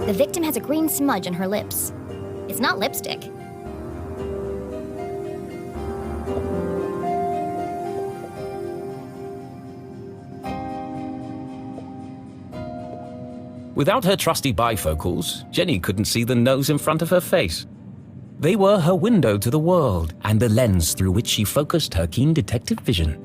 The victim has a green smudge on her lips. It's not lipstick. Without her trusty bifocals, Jenny couldn't see the nose in front of her face. They were her window to the world and the lens through which she focused her keen detective vision.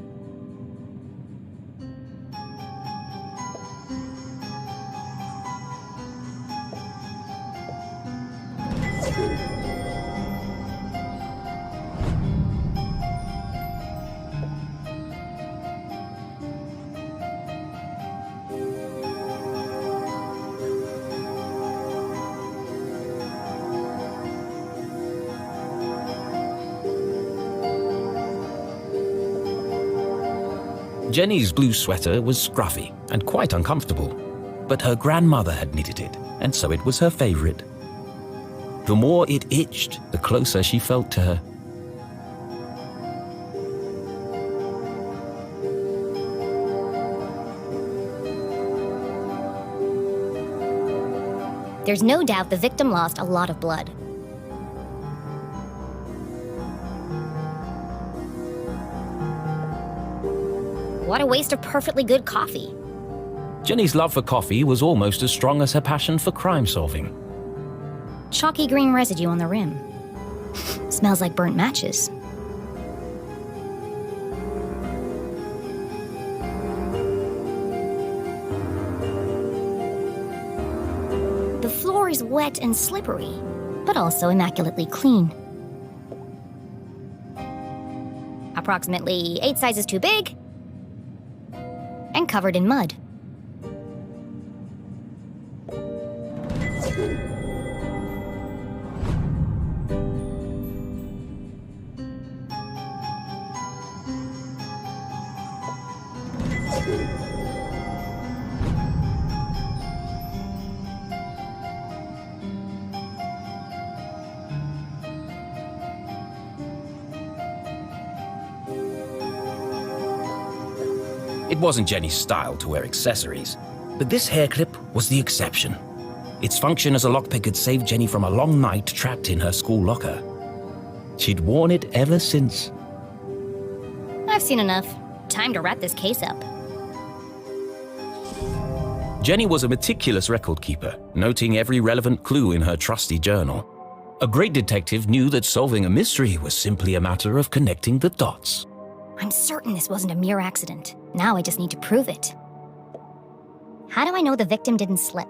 Jenny's blue sweater was scruffy and quite uncomfortable, but her grandmother had knitted it, and so it was her favorite. The more it itched, the closer she felt to her. There's no doubt the victim lost a lot of blood. What a waste of perfectly good coffee. Jenny's love for coffee was almost as strong as her passion for crime solving. Chalky green residue on the rim. Smells like burnt matches. The floor is wet and slippery, but also immaculately clean. Approximately 8 sizes too big, and covered in mud. It wasn't Jenny's style to wear accessories, but this hair clip was the exception. Its function as a lockpick had saved Jenny from a long night trapped in her school locker. She'd worn it ever since. I've seen enough. Time to wrap this case up. Jenny was a meticulous record keeper, noting every relevant clue in her trusty journal. A great detective knew that solving a mystery was simply a matter of connecting the dots. I'm certain this wasn't a mere accident. Now I just need to prove it. How do I know the victim didn't slip?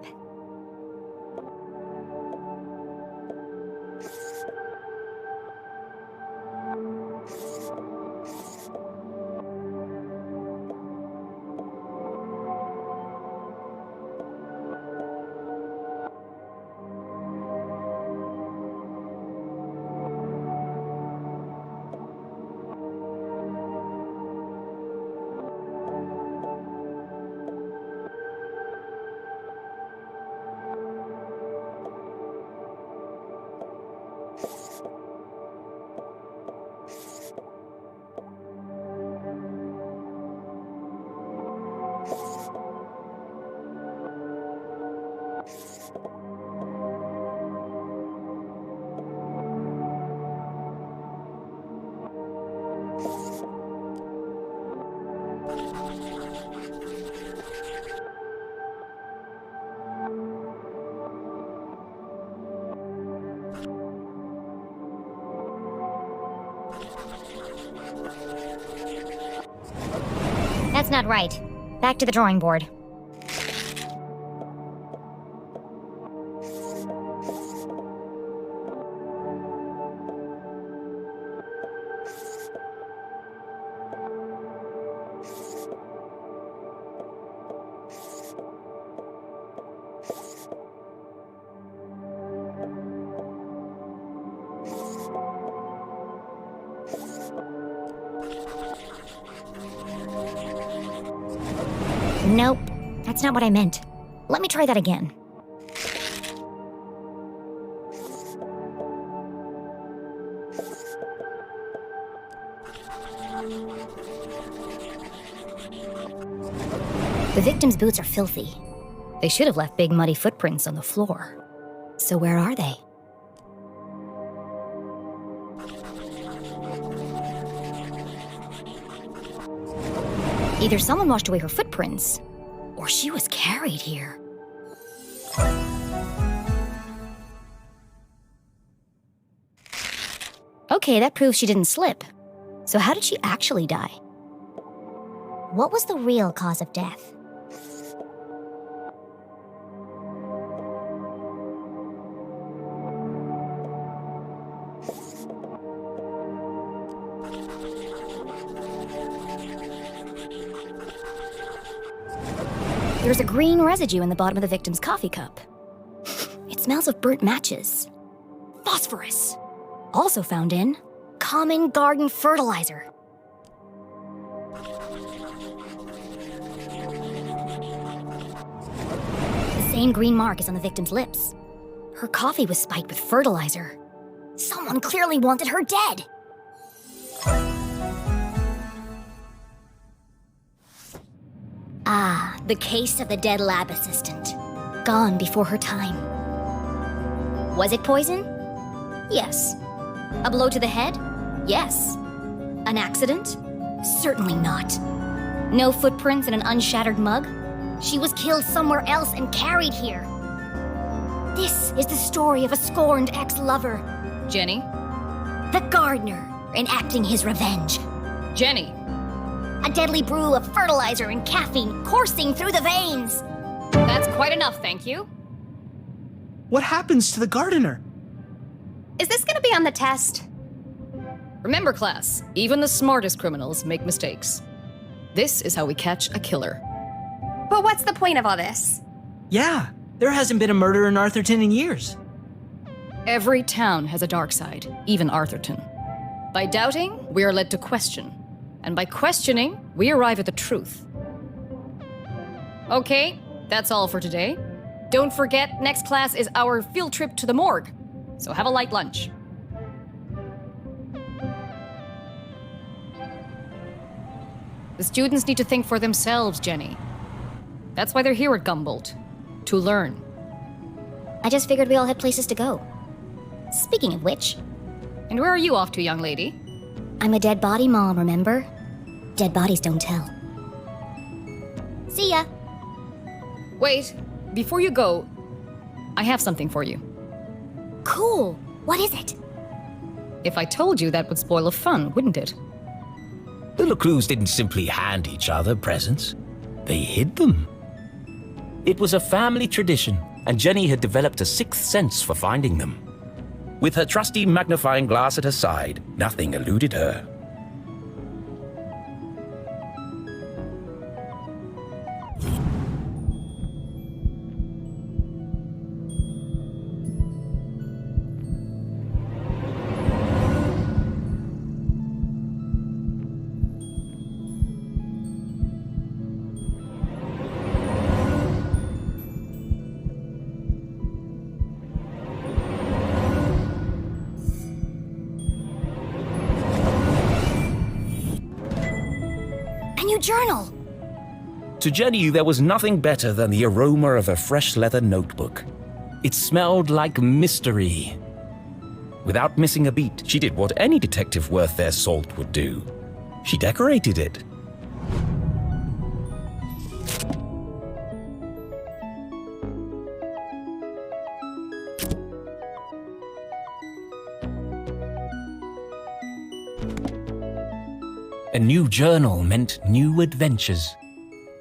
That's not right. Back to the drawing board. Nope, that's not what I meant. Let me try that again. The victim's boots are filthy. They should have left big muddy footprints on the floor. So where are they? Either someone washed away her footprints, or she was carried here. Okay, that proves she didn't slip. So how did she actually die? What was the real cause of death? There's a green residue in the bottom of the victim's coffee cup. It smells of burnt matches. Phosphorus. Also found in common garden fertilizer. The same green mark is on the victim's lips. Her coffee was spiked with fertilizer. Someone clearly wanted her dead. Ah, the case of the dead lab assistant. Gone before her time. Was it poison? Yes. A blow to the head? Yes. An accident? Certainly not. No footprints in an unshattered mug? She was killed somewhere else and carried here. This is the story of a scorned ex-lover. Jenny? The gardener, enacting his revenge. Jenny! A deadly brew of fertilizer and caffeine coursing through the veins. That's quite enough, thank you. What happens to the gardener? Is this gonna be on the test? Remember, class, even the smartest criminals make mistakes. This is how we catch a killer. But what's the point of all this? Yeah, there hasn't been a murder in Arthurton in years. Every town has a dark side, even Arthurton. By doubting, we are led to question. And by questioning, we arrive at the truth. Okay, that's all for today. Don't forget, next class is our field trip to the morgue. So have a light lunch. The students need to think for themselves, Jenny. That's why they're here at Gumboldt. To learn. I just figured we all had places to go. Speaking of which, And where are you off to, young lady? I'm a dead body mom, remember? Dead bodies don't tell. See ya. Wait, before you go, I have something for you. Cool. What is it? If I told you, that would spoil the fun, wouldn't it? The Leclues didn't simply hand each other presents. They hid them. It was a family tradition, and Jenny had developed a sixth sense for finding them. With her trusty magnifying glass at her side, nothing eluded her. Journal. To Jenny, there was nothing better than the aroma of a fresh leather notebook. It smelled like mystery. Without missing a beat, she did what any detective worth their salt would do. She decorated it. A new journal meant new adventures.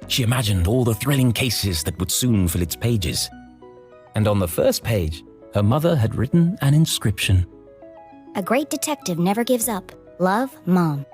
She imagined all the thrilling cases that would soon fill its pages. And on the first page, her mother had written an inscription. A great detective never gives up. Love, Mom.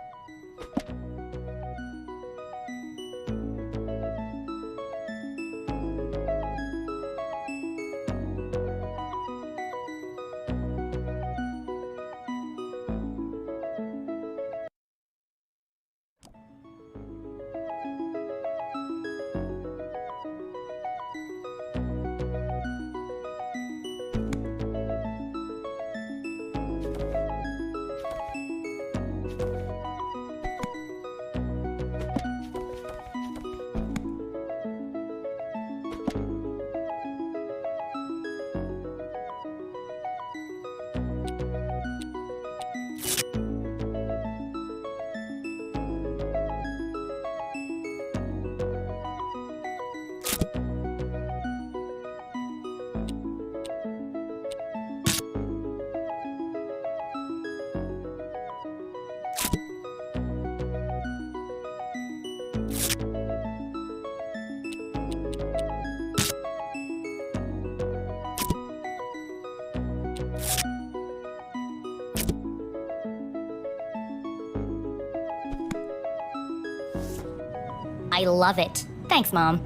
I love it. Thanks, Mom.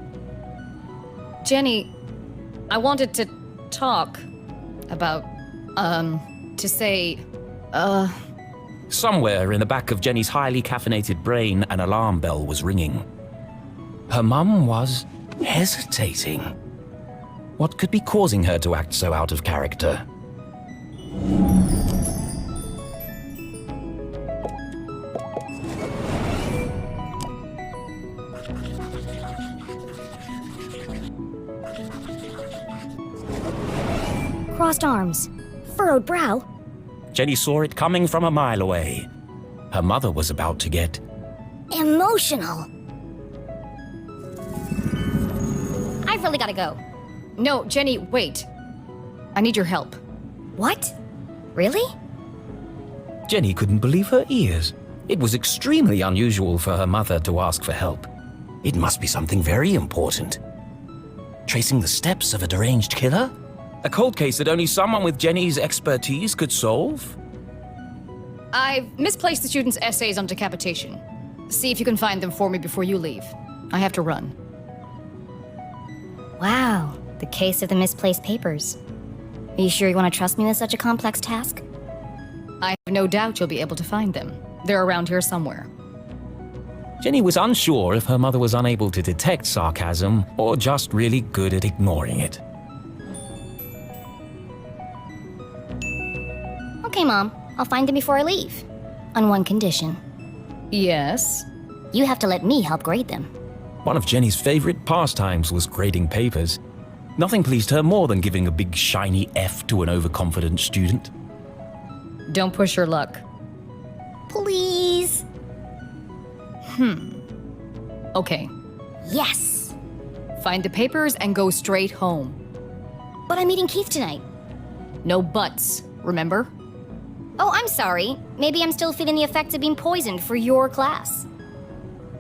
Jenny, I wanted to talk about, to say, Somewhere in the back of Jenny's highly caffeinated brain, an alarm bell was ringing. Her mum was hesitating. What could be causing her to act so out of character? Crossed arms, furrowed brow. Jenny saw it coming from a mile away. Her mother was about to get Emotional. I've really gotta go. no, Jenny, wait. I need your help. What? Really? Jenny couldn't believe her ears. It was extremely unusual for her mother to ask for help. It must be something very important. Tracing the steps of a deranged killer? A cold case that only someone with Jenny's expertise could solve? I've misplaced the students' essays on decapitation. See if you can find them for me before you leave. I have to run. Wow, the case of the misplaced papers. Are you sure you want to trust me with such a complex task? I have no doubt you'll be able to find them. They're around here somewhere. Jenny was unsure if her mother was unable to detect sarcasm or just really good at ignoring it. Okay, Mom. I'll find them before I leave. On one condition. Yes? You have to let me help grade them. One of Jenny's favorite pastimes was grading papers. Nothing pleased her more than giving a big shiny F to an overconfident student. Don't push your luck. Please. Okay. Yes. Find the papers and go straight home. But I'm meeting Keith tonight. No buts, remember? Oh, I'm sorry. Maybe I'm still feeling the effects of being poisoned for your class.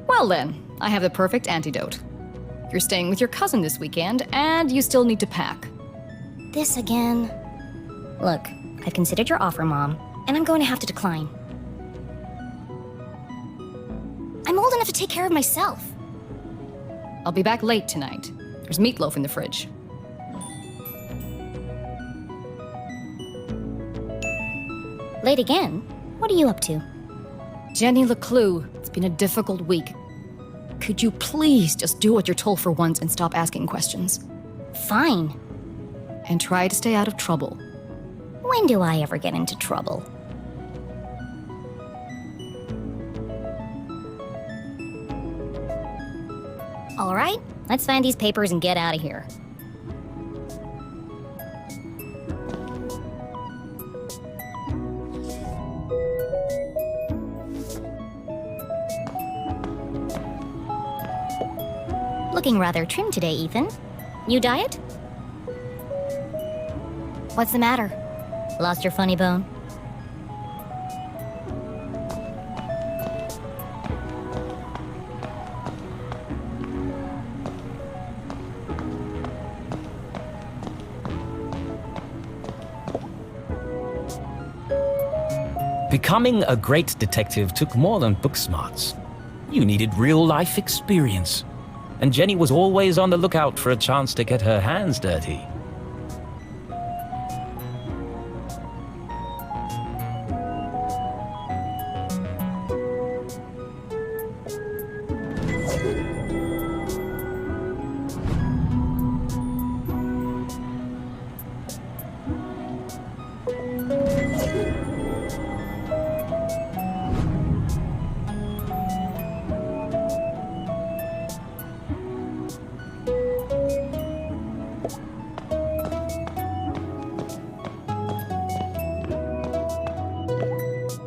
Well then, I have the perfect antidote. You're staying with your cousin this weekend, and you still need to pack. This again. Look, I've considered your offer, Mom, and I'm going to have to decline. I'm old enough to take care of myself. I'll be back late tonight. There's meatloaf in the fridge. Late again? What are you up to? Jenny Leclue, it's been a difficult week. Could you please just do what you're told for once and stop asking questions? Fine. And try to stay out of trouble. When do I ever get into trouble? All right, let's find these papers and get out of here. Looking rather trim today, Ethan. New diet? What's the matter? Lost your funny bone? Becoming a great detective took more than book smarts. You needed real-life experience. And Jenny was always on the lookout for a chance to get her hands dirty.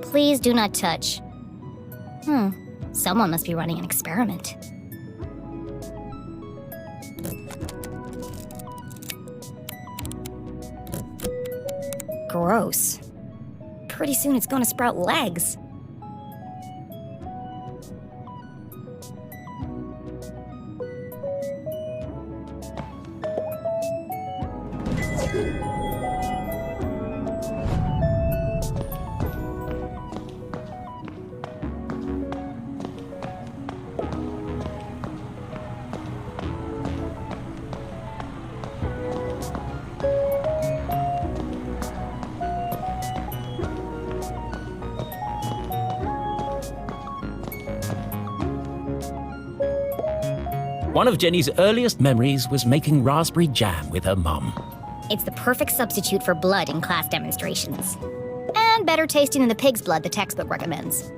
Please do not touch. Someone must be running an experiment. Gross. Pretty soon it's gonna sprout legs. One of Jenny's earliest memories was making raspberry jam with her mum. It's the perfect substitute for blood in class demonstrations. And better tasting than the pig's blood the textbook recommends.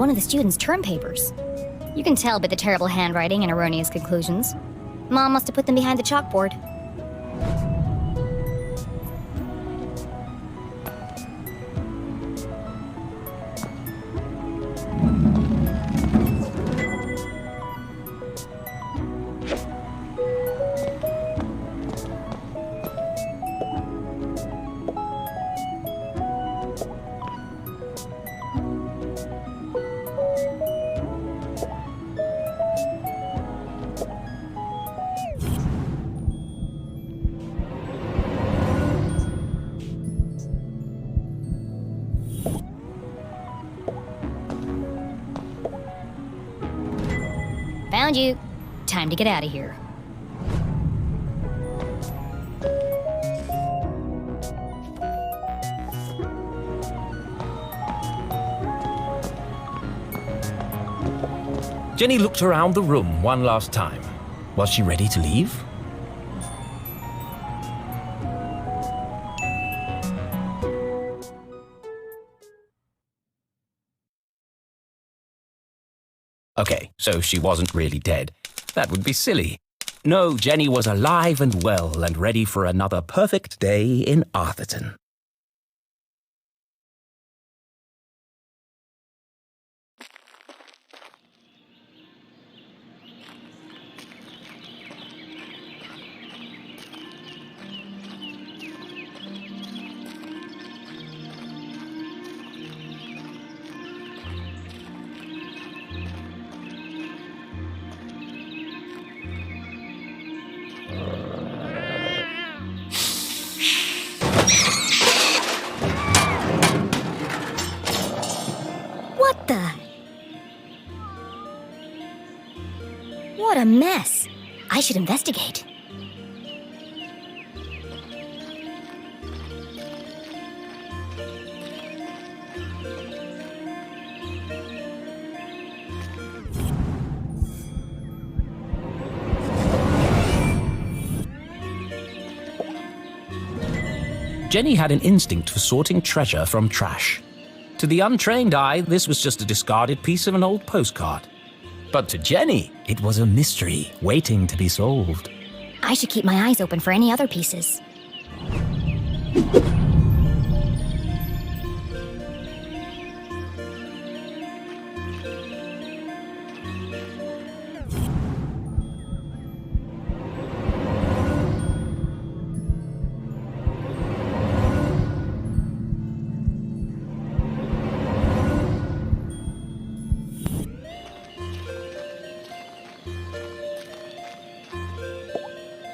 one of the students' term papers. You can tell by the terrible handwriting and erroneous conclusions. Mom must have put them behind the chalkboard. Found you. Time to get out of here. Jenny looked around the room one last time. Was she ready to leave? Okay, so she wasn't really dead. That would be silly. No, Jenny was alive and well and ready for another perfect day in Arthurton. What the? What a mess. I should investigate. Jenny had an instinct for sorting treasure from trash. To the untrained eye, this was just a discarded piece of an old postcard. But to Jenny, it was a mystery waiting to be solved. I should keep my eyes open for any other pieces.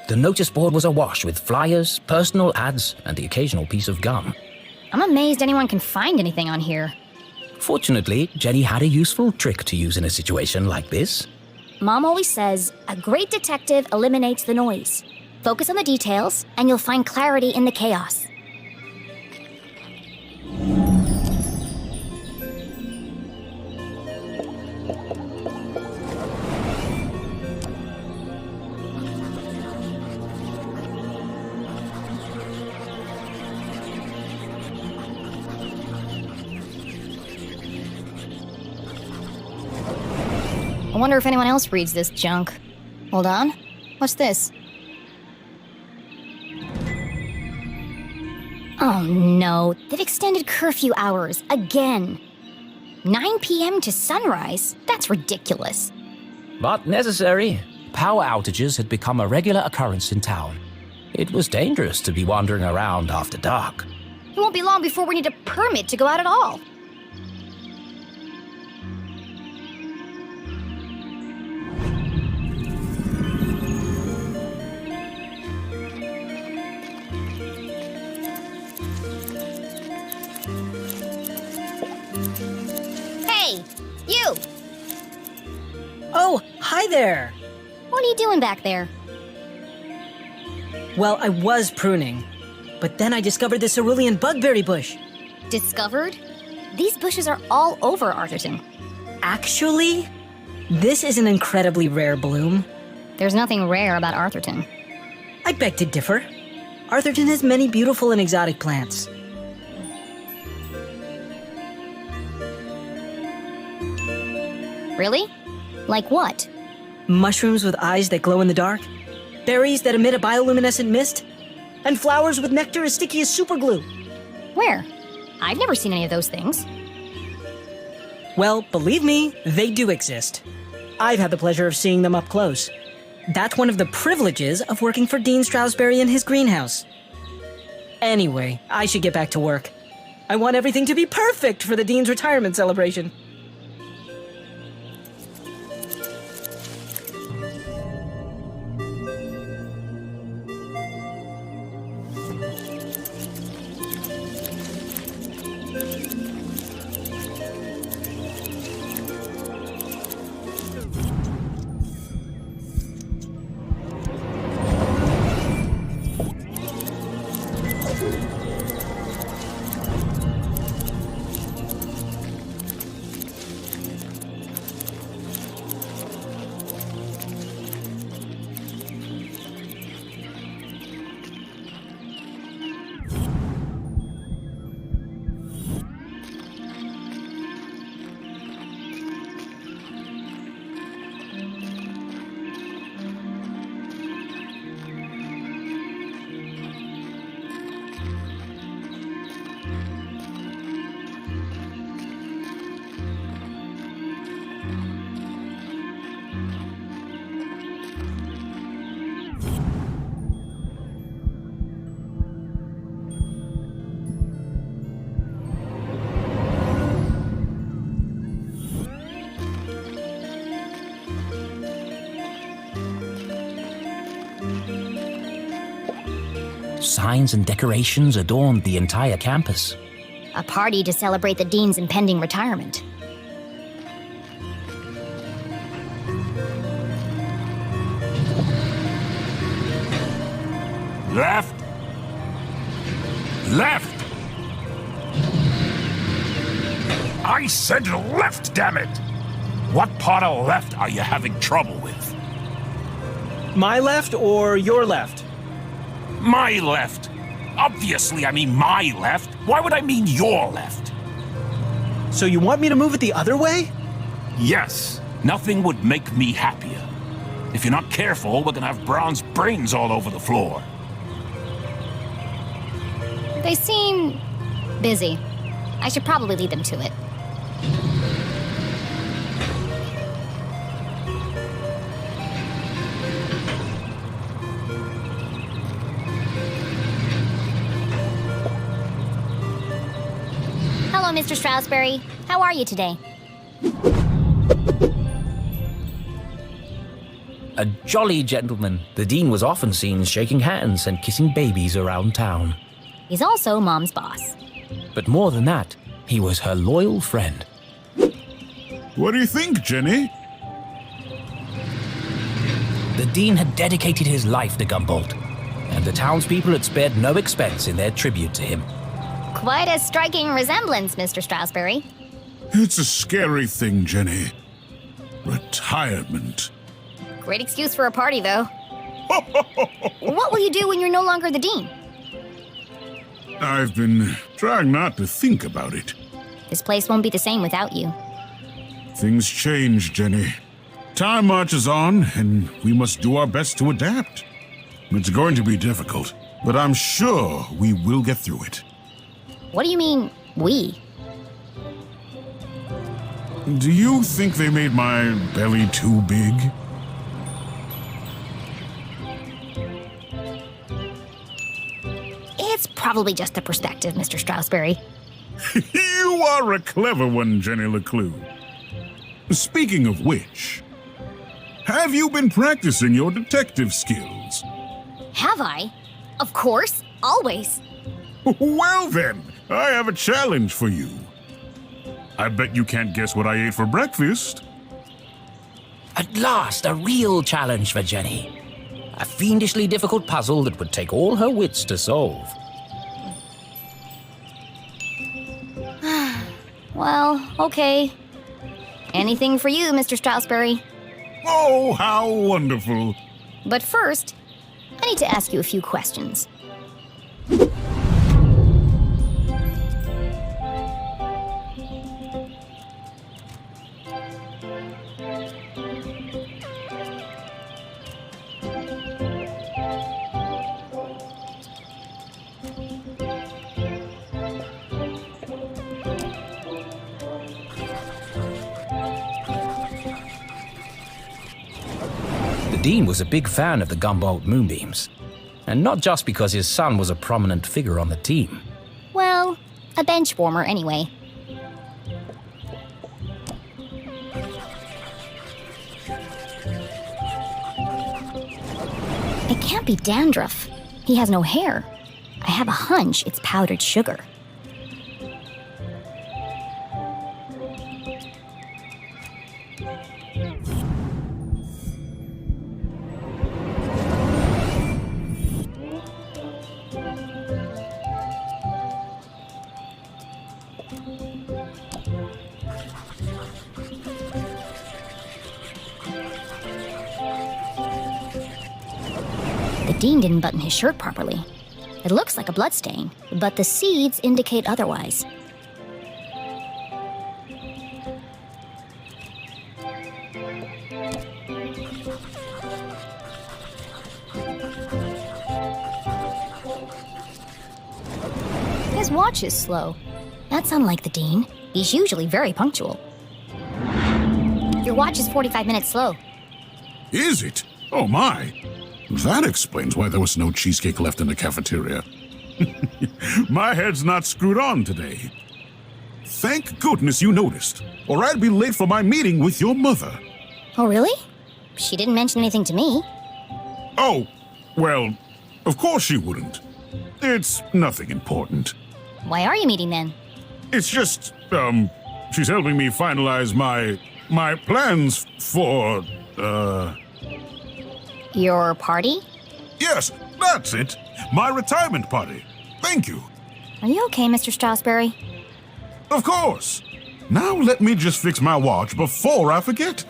The notice board was awash with flyers, personal ads, and the occasional piece of gum. I'm amazed anyone can find anything on here. Fortunately, Jenny had a useful trick to use in a situation like this. Mom always says, a great detective eliminates the noise. Focus on the details, and you'll find clarity in the chaos. I wonder if anyone else reads this junk. Hold on. What's this? Oh no, they've extended curfew hours again. 9 p.m. to sunrise? That's ridiculous. But necessary. Power outages had become a regular occurrence in town. It was dangerous to be wandering around after dark. It won't be long before we need a permit to go out at all. Hey, you! Oh, hi there! What are you doing back there? Well, I was pruning, but then I discovered this cerulean bugberry bush. Discovered? These bushes are all over Arthurton. Actually, this is an incredibly rare bloom. There's nothing rare about Arthurton. I beg to differ. Arthurton has many beautiful and exotic plants. Really? Like what? Mushrooms with eyes that glow in the dark, berries that emit a bioluminescent mist, and flowers with nectar as sticky as superglue. Where? I've never seen any of those things. Well, believe me, they do exist. I've had the pleasure of seeing them up close. That's one of the privileges of working for Dean Strausberry in his greenhouse. Anyway, I should get back to work. I want everything to be perfect for the Dean's retirement celebration. Signs and decorations adorned the entire campus. A party to celebrate the Dean's impending retirement. Left! Left! I said left, damn it! What part of left are you having trouble with? My left or your left? My left. Obviously, I mean my left. Why would I mean your left? So you want me to move it the other way? Yes, nothing would make me happier. If you're not careful, we're gonna have Brown's brains all over the floor. They seem busy. I should probably lead them to it. Hello, Mr. Strausberry. How are you today? A jolly gentleman, the Dean was often seen shaking hands and kissing babies around town. He's also Mom's boss. But more than that, he was her loyal friend. What do you think, Jenny? The Dean had dedicated his life to Gumboldt, and the townspeople had spared no expense in their tribute to him. Quite a striking resemblance, Mr. Strausberry. It's a scary thing, Jenny. Retirement. Great excuse for a party, though. What will you do when you're no longer the Dean? I've been trying not to think about it. This place won't be the same without you. Things change, Jenny. Time marches on, and we must do our best to adapt. It's going to be difficult, but I'm sure we will get through it. What do you mean, we? Do you think they made my belly too big? It's probably just a perspective, Mr. Strausberry. You are a clever one, Jenny Leclue. Speaking of which, have you been practicing your detective skills? Have I? Of course, always. Well then, I have a challenge for you. I bet you can't guess what I ate for breakfast. At last, a real challenge for Jenny. A fiendishly difficult puzzle that would take all her wits to solve. Well, okay. Anything for you, Mr. Strausberry. Oh, how wonderful. But first, I need to ask you a few questions. Dean was a big fan of the Gumboldt moonbeams. And not just because his son was a prominent figure on the team. Well, a bench warmer anyway. It can't be dandruff. He has no hair. I have a hunch it's powdered sugar. The Dean didn't button his shirt properly. It looks like a bloodstain, but the seeds indicate otherwise. His watch is slow. That's unlike the Dean. He's usually very punctual. Your watch is 45 minutes slow. Is it? Oh my. That explains why there was no cheesecake left in the cafeteria. My head's not screwed on today. Thank goodness you noticed, or I'd be late for my meeting with your mother. Oh, really? She didn't mention anything to me. Oh, well, of course she wouldn't. It's nothing important. Why are you meeting then? It's just, she's helping me finalize my plans for, Your party? Yes, that's it. My retirement party. Thank you. Are you okay, Mr. Strausberry? Of course. Now let me just fix my watch before I forget.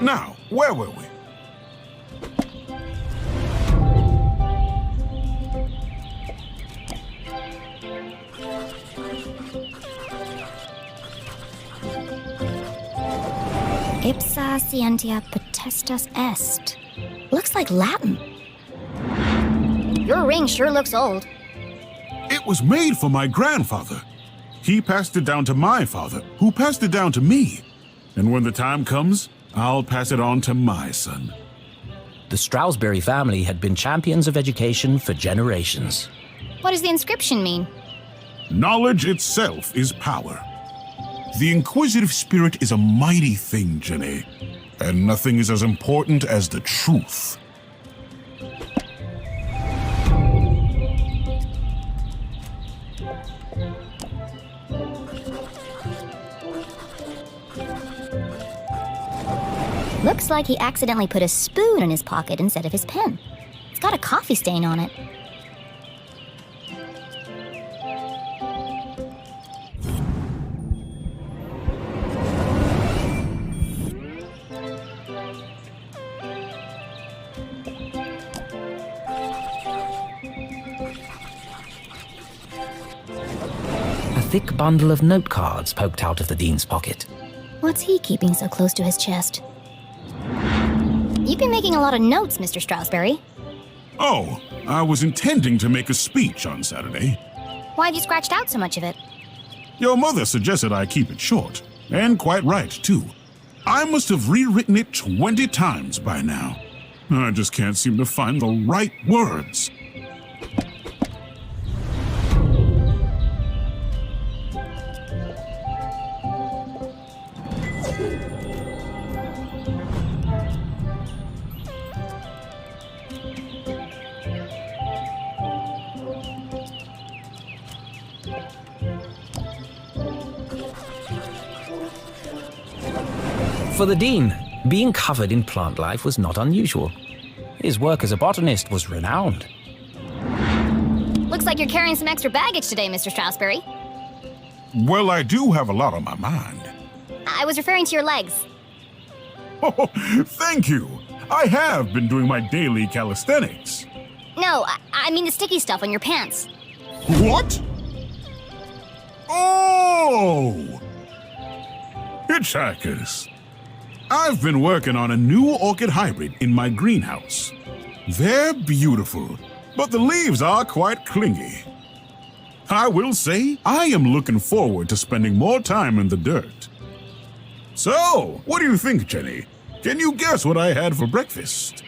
Now, where were we? Ipsa scientia potestas est. Looks like Latin. Your ring sure looks old. It was made for my grandfather. He passed it down to my father, who passed it down to me. And when the time comes, I'll pass it on to my son. The Strausberry family had been champions of education for generations. What does the inscription mean? Knowledge itself is power. The inquisitive spirit is a mighty thing, Jenny, and nothing is as important as the truth. Looks like he accidentally put a spoon in his pocket instead of his pen. It's got a coffee stain on it. A thick bundle of note cards poked out of the Dean's pocket. What's he keeping so close to his chest? You've been making a lot of notes, Mr. Strausberry. Oh, I was intending to make a speech on Saturday. Why have you scratched out so much of it? Your mother suggested I keep it short, and quite right, too. I must have rewritten it 20 times by now. I just can't seem to find the right words. For the Dean, being covered in plant life was not unusual. His work as a botanist was renowned. Looks like you're carrying some extra baggage today, Mr. Strausberry. Well, I do have a lot on my mind. I was referring to your legs. Oh, thank you. I have been doing my daily calisthenics. No, I mean the sticky stuff on your pants. What? Oh! Hitchhikers. I've been working on a new orchid hybrid in my greenhouse. They're beautiful, but the leaves are quite clingy. I will say, I am looking forward to spending more time in the dirt. So, what do you think, Jenny? Can you guess what I had for breakfast?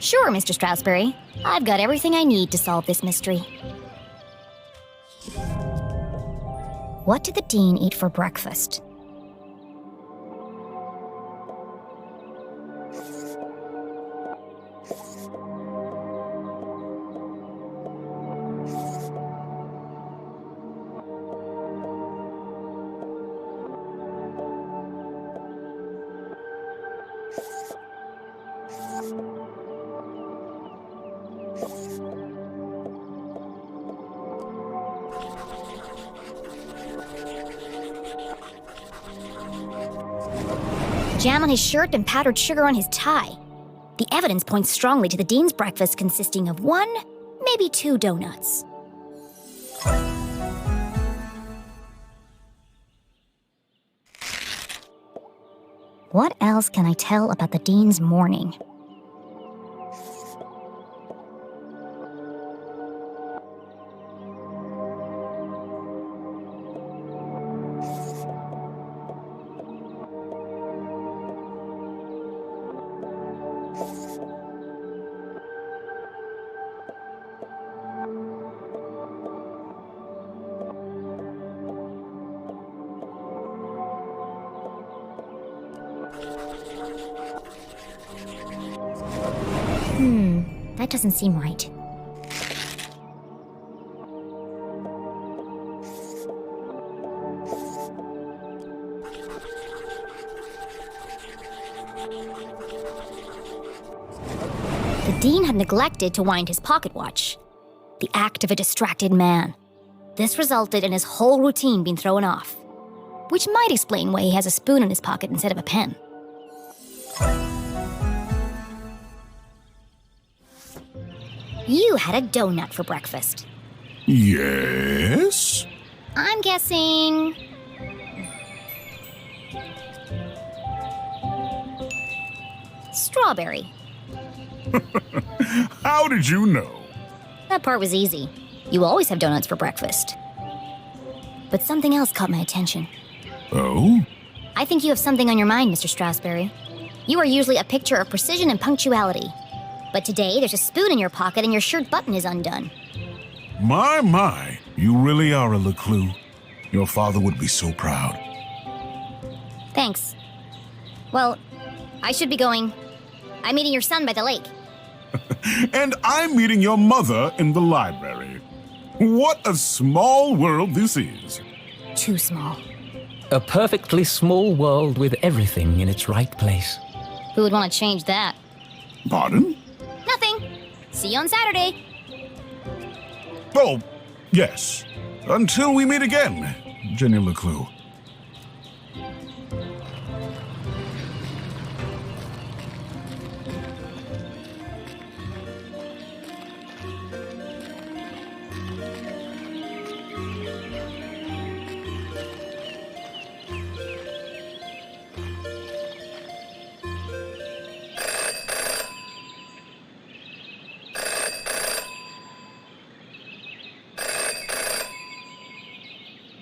Sure, Mr. Strausberry. I've got everything I need to solve this mystery. What did the Dean eat for breakfast? Jam on his shirt and powdered sugar on his tie. The evidence points strongly to the Dean's breakfast consisting of 1, maybe 2 donuts. What else can I tell about the Dean's morning? That doesn't seem right. The Dean had neglected to wind his pocket watch. The act of a distracted man. This resulted in his whole routine being thrown off. Which might explain why he has a spoon in his pocket instead of a pen. You had a donut for breakfast. Yes? I'm guessing... strawberry. How did you know? That part was easy. You always have donuts for breakfast. But something else caught my attention. Oh? I think you have something on your mind, Mr. Strausberry. You are usually a picture of precision and punctuality. But today, there's a spoon in your pocket and your shirt button is undone. My, you really are a Leclue. Your father would be so proud. Thanks. Well, I should be going. I'm meeting your son by the lake. And I'm meeting your mother in the library. What a small world this is. Too small. A perfectly small world with everything in its right place. Who would want to change that? Pardon? Nothing. See you on Saturday. Oh, yes. Until we meet again, Jenny Leclue.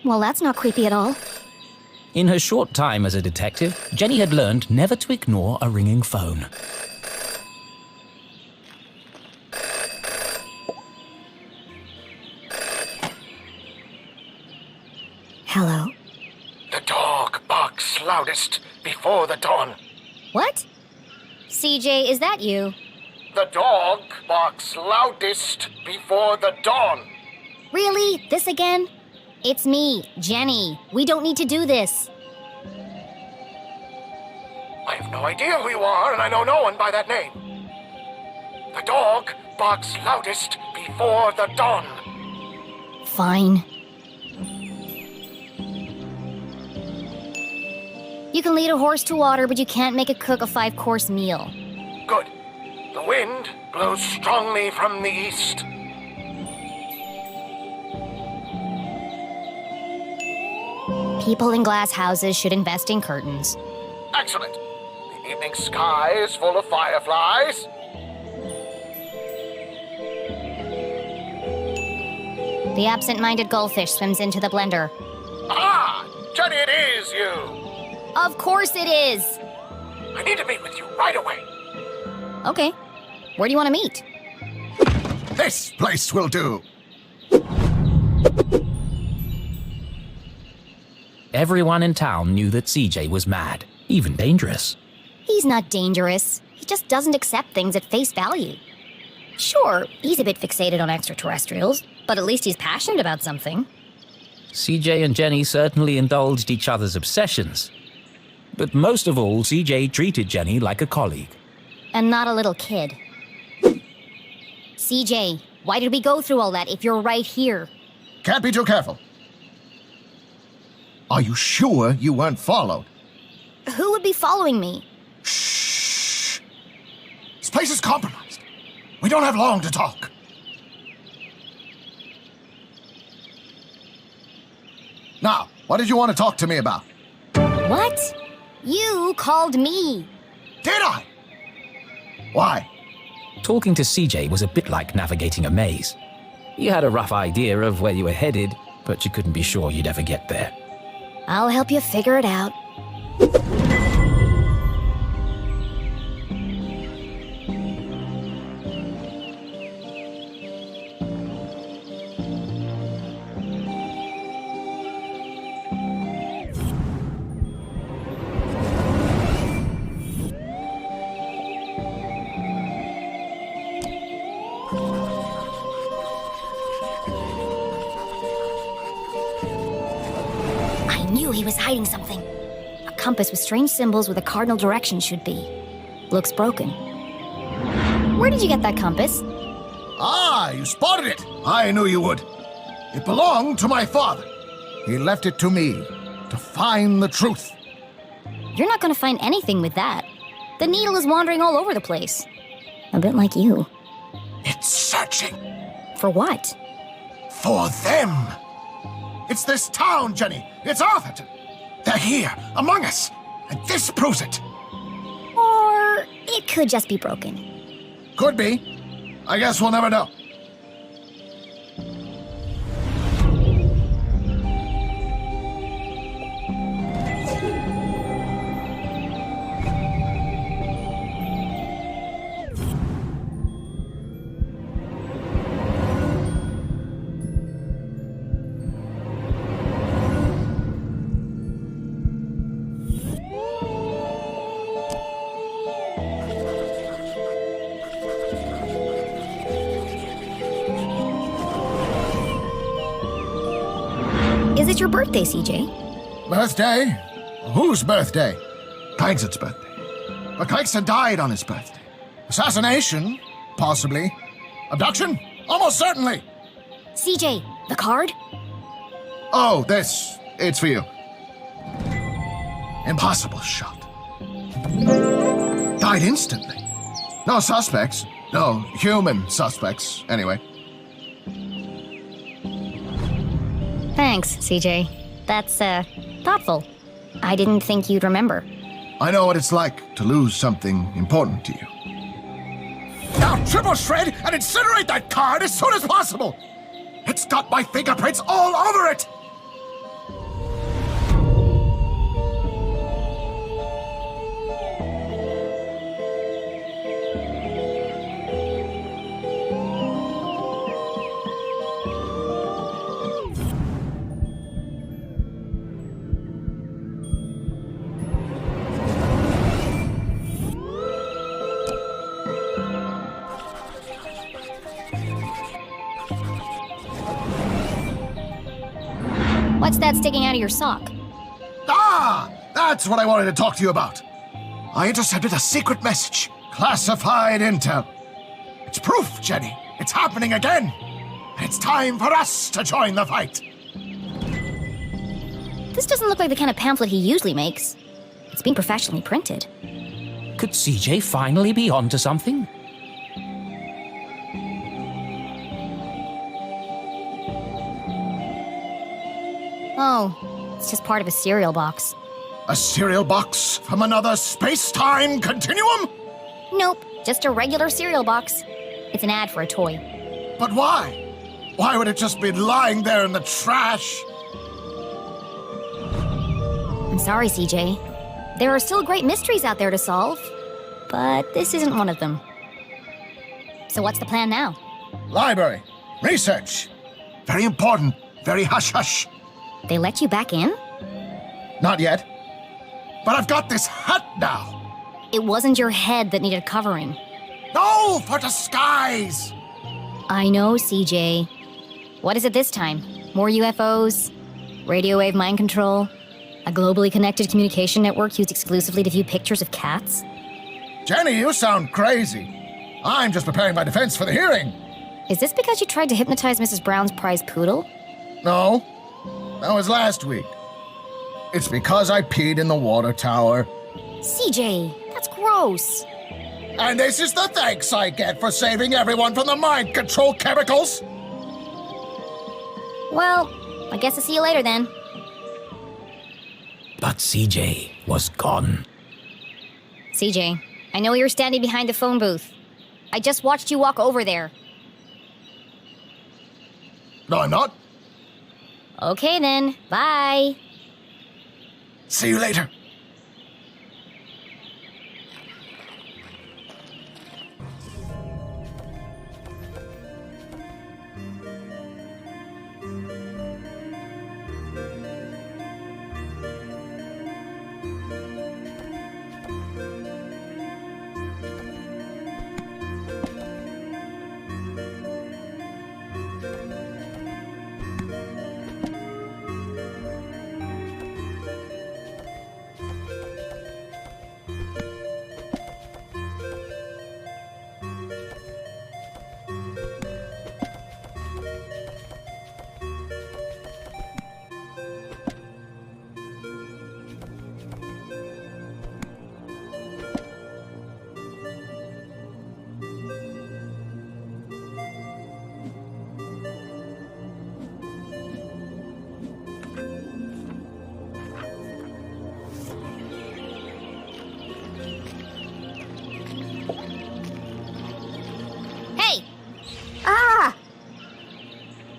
Well, that's not creepy at all. In her short time as a detective, Jenny had learned never to ignore a ringing phone. Hello? The dog barks loudest before the dawn. What? CJ, is that you? The dog barks loudest before the dawn. Really? This again? It's me, Jenny. We don't need to do this. I have no idea who you are, and I know no one by that name. The dog barks loudest before the dawn. Fine. You can lead a horse to water, but you can't make a cook a 5-course meal. Good. The wind blows strongly from the east. People in glass houses should invest in curtains. Excellent. The evening sky is full of fireflies. The absent-minded goldfish swims into the blender. Ah! Jenny, it is you! Of course it is! I need to meet with you right away. Okay. Where do you want to meet? This place will do. Everyone in town knew that CJ was mad, even dangerous. He's not dangerous. He just doesn't accept things at face value. Sure, he's a bit fixated on extraterrestrials, but at least he's passionate about something. CJ and Jenny certainly indulged each other's obsessions. But most of all, CJ treated Jenny like a colleague. And not a little kid. CJ, why did we go through all that if you're right here? Can't be too careful. Are you sure you weren't followed? Who would be following me? Shh. This place is compromised. We don't have long to talk. Now, what did you want to talk to me about? What? You called me. Did I? Why? Talking to CJ was a bit like navigating a maze. You had a rough idea of where you were headed, but you couldn't be sure you'd ever get there. I'll help you figure it out. I knew he was hiding something. A compass with strange symbols where the cardinal direction should be. Looks broken. Where did you get that compass? Ah, you spotted it. I knew you would. It belonged to my father. He left it to me to find the truth. You're not going to find anything with that. The needle is wandering all over the place. A bit like you. It's searching For what? for them. It's this town, Jenny. It's Arthurton. They're here, among us. And this proves it. Or it could just be broken. Could be. I guess we'll never know. Is it your birthday, CJ? Birthday? Whose birthday? Clagson's birthday. But Clagson died on his birthday. Assassination? Possibly. Abduction? Almost certainly. CJ, the card? Oh, this. It's for you. Impossible shot. Died instantly. No suspects. No human suspects, anyway. Thanks, CJ. That's, thoughtful. I didn't think you'd remember. I know what it's like to lose something important to you. Now triple shred and incinerate that card as soon as possible! It's got my fingerprints all over it! What's that sticking out of your sock? Ah! That's what I wanted to talk to you about. I intercepted a secret message. Classified intel. It's proof, Jenny. It's happening again. And it's time for us to join the fight. This doesn't look like the kind of pamphlet he usually makes. It's been professionally printed. Could CJ finally be onto something? Oh, it's just part of a cereal box. A cereal box from another space-time continuum? Nope, just a regular cereal box. It's an ad for a toy. But why? Why would it just be lying there in the trash? I'm sorry, CJ. There are still great mysteries out there to solve, but this isn't one of them. So what's the plan now? Library. Research. Very important. Very hush-hush. They let you back in? Not yet. But I've got this hat now. It wasn't your head that needed covering. No, for disguise. I know, CJ. What is it this time? More UFOs? Radio wave mind control? A globally connected communication network used exclusively to view pictures of cats? Jenny, you sound crazy. I'm just preparing my defense for the hearing. Is this because you tried to hypnotize Mrs. Brown's prize poodle? No, that was last week. It's because I peed in the water tower. CJ, that's gross. And this is the thanks I get for saving everyone from the mind control chemicals? Well, I guess I'll see you later then. But CJ was gone. CJ, I know you're standing behind the phone booth. I just watched you walk over there. No, I'm not. Okay then, bye. See you later.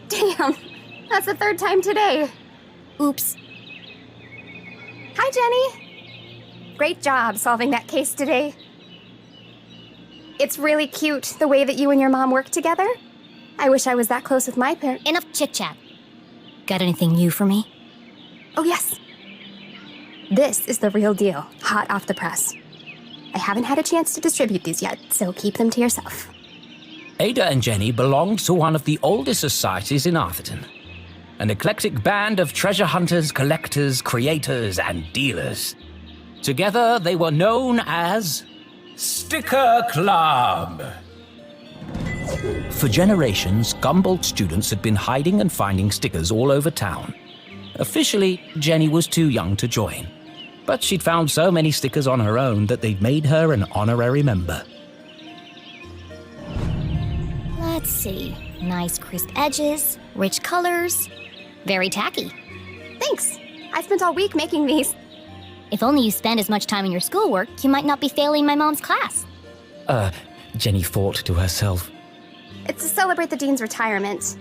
Damn, that's the third time today. Oops. Hi, Jenny. Great job solving that case today. It's really cute the way that you and your mom work together. I wish I was that close with my parents. Enough chit-chat. Got anything new for me? Oh, yes. This is the real deal, hot off the press. I haven't had a chance to distribute these yet, so keep them to yourself. Ada and Jenny belonged to one of the oldest societies in Arthurton. An eclectic band of treasure hunters, collectors, creators, and dealers. Together, they were known as Sticker Club. For generations, Gumboldt students had been hiding and finding stickers all over town. Officially, Jenny was too young to join. But she'd found so many stickers on her own that they'd made her an honorary member. Let's see. Nice crisp edges, rich colors. Very tacky. Thanks. I spent all week making these. If only you spend as much time in your schoolwork, you might not be failing my mom's class. Jenny thought to herself. It's to celebrate the dean's retirement.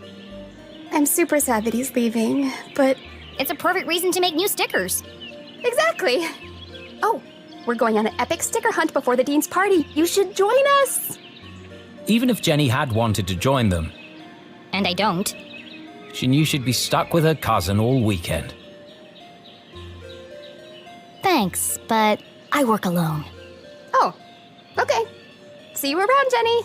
I'm super sad that he's leaving, but... It's a perfect reason to make new stickers. Exactly. Oh, we're going on an epic sticker hunt before the dean's party. You should join us. Even if Jenny had wanted to join them, And I don't. she knew she'd be stuck with her cousin all weekend. Thanks, but I work alone. Oh, okay. See you around, Jenny.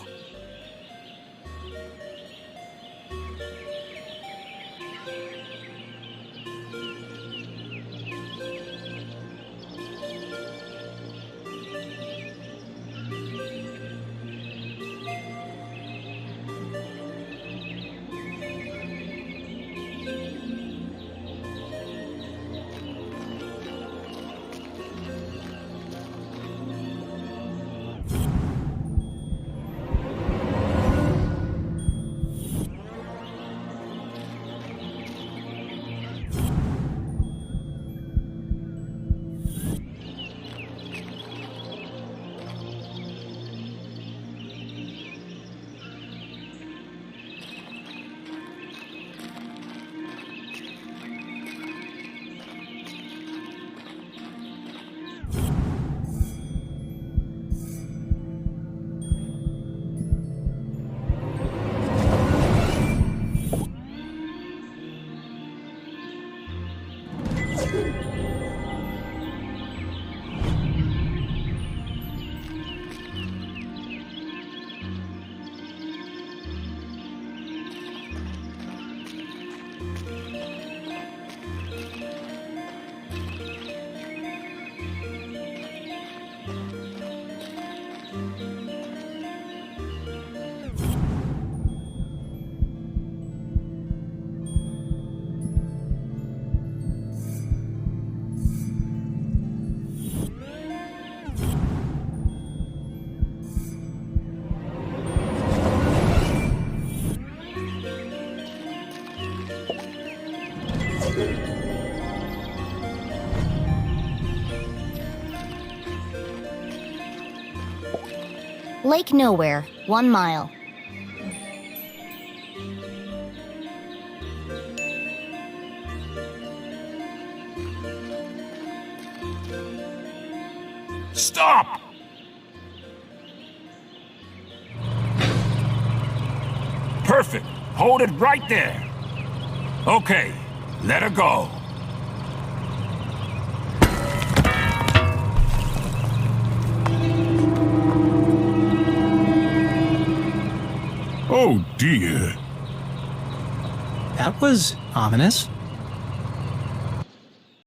Lake Nowhere, 1 mile. Stop! Perfect. Hold it right there. Okay, let her go. Oh dear. That was ominous.